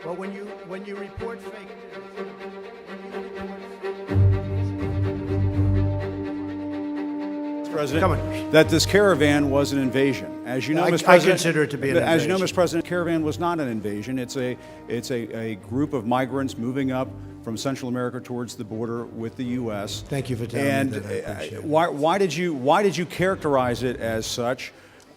Well, when you report fake President, Come on. that this caravan was an invasion. As you know, I Mr. President, consider it to be an As you know, invasion. Mr. President, caravan was not an invasion. It's a group of migrants moving up from Central America towards the border with the U.S. Thank you for telling and me that. I appreciate it. why did you characterize it as such?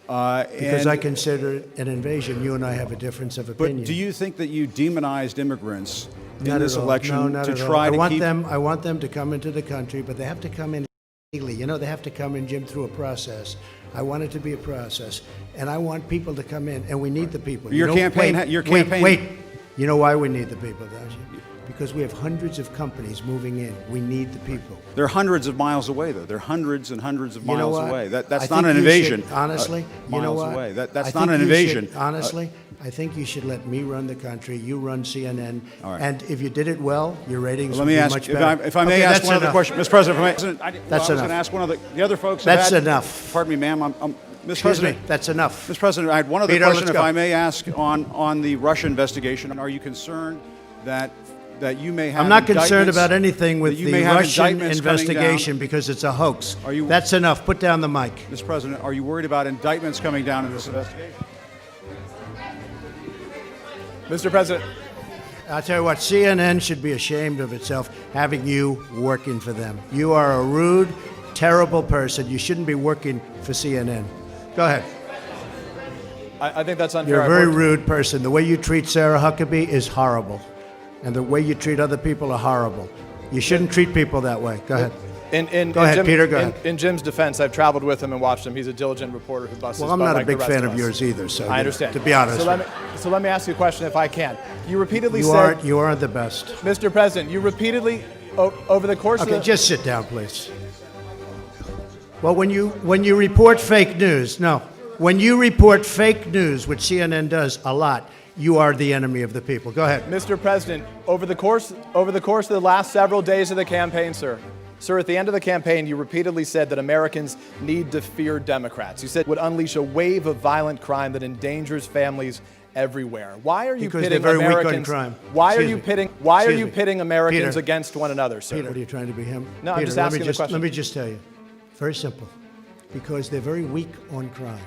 Because I consider it an invasion. You and I have a difference of opinion. But do you think that you demonized immigrants in Not this at all. election No, not to at all. try I to want keep them. I want them to come into the country, but they have to come in legally. You know, they have to come in, Jim, through a process. I want it to be a process, and I want people to come in, and we need the people. Your campaign. Wait. You know why we need the people, don't you? Because we have hundreds of companies moving in. We need the people. They're hundreds of miles away, though. They're hundreds and hundreds of You know miles what? away. I That's think not an you invasion. should- honestly, you know miles what? away. I That's think not an you invasion. should- honestly, I think you should let me run the country. You run CNN. All right. And if you did it well, your ratings Let would me be ask, much if better. I may Okay, ask that's one other enough. question, Mr. President. I was That's going enough. to ask one of the other folks. have That's had- enough. Pardon me, ma'am. Mr. Excuse President, me. That's enough. Mr. President, I had one other Peter, question, let's if go. I may ask, on the Russia investigation. Are you concerned that you may have? I'm not concerned indictments- about anything with that you the may have Russian indictments coming down? investigation because it's a hoax. Are you- That's enough. Put down the mic. Mr. President, are you worried about indictments coming down in this investigation? Mr. President, I'll tell you what, CNN should be ashamed of itself having you working for them. You are a rude, terrible person. You shouldn't be working for CNN. Go ahead. I think that's unfair. You're a I've very worked- rude person. The way you treat Sarah Huckabee is horrible. And the way you treat other people are horrible. You shouldn't treat people that way. Go ahead. Go ahead, Peter, go ahead. In Jim's defense, I've traveled with him and watched him. He's a diligent reporter who busts Well, his I'm butt not a like the big rest fan of of us. yours either, so I understand. to be honest. So let me ask you a question if I can. You repeatedly you said, aren't the best. Mr. President, you repeatedly, over the course Okay, of the... just sit down, please. Well, when you report fake news, when you report fake news, which CNN does a lot, you are the enemy of the people. Go ahead. Mr. President, over the course of the last several days of the campaign, sir, at the end of the campaign, you repeatedly said that Americans need to fear Democrats. You said it would unleash a wave of violent crime that endangers families everywhere. Why are you Because pitting they're very weak on Americans? crime. Why are Excuse you me. pitting? Why are Excuse you me. pitting Americans Peter. against one another, sir? Peter, what are you trying to be him? No, I'm Peter, just let asking me the question. Let me just tell you. Very simple. Because they're very weak on crime.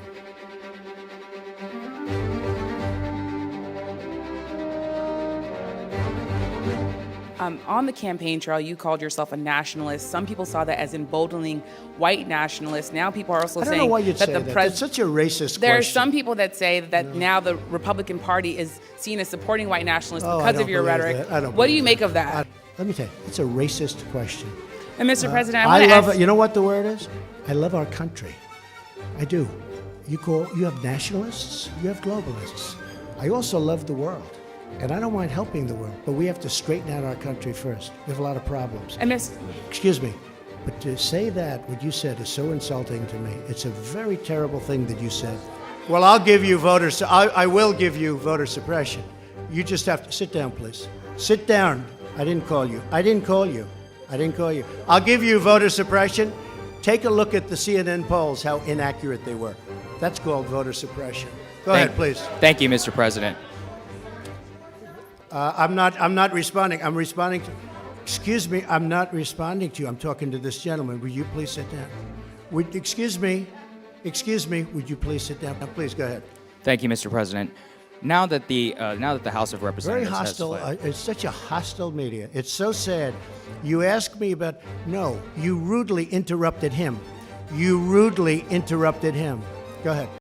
On the campaign trail, you called yourself a nationalist. Some people saw that as emboldening white nationalists. Now people are also I don't saying know why you'd that say the that. president. That's such a racist There are question. some people that say that now the Republican Party is seen as supporting white nationalists Oh, I because don't of your believe rhetoric. that. I don't What do believe you make of that? Let me tell you, it's a racist question. And Mr. President, I I want to love ask. it. You know what the word is? I love our country. I do. You have nationalists, you have globalists. I also love the world. And I don't mind helping the world, but we have to straighten out our country first. We have a lot of problems. And Miss, Excuse me, but to say that, what you said, is so insulting to me. It's a very terrible thing that you said. Well, I'll give you I will give you voter suppression. You just have to sit down, please. Sit down. I didn't call you. I didn't call you. I didn't call you. I'll give you voter suppression. Take a look at the CNN polls, how inaccurate they were. That's called voter suppression. Go ahead, please. Thank you, Mr. President. I'm not responding. I'm responding to. Excuse me. I'm not responding to you. I'm talking to this gentleman. Will you please sit down? Excuse me. Would you please sit down? Now, please go ahead. Thank you, Mr. President. Now that the House of Very Representatives hostile. has fled, It's such a hostile media. It's so sad. You asked me about. No, you rudely interrupted him. Go ahead.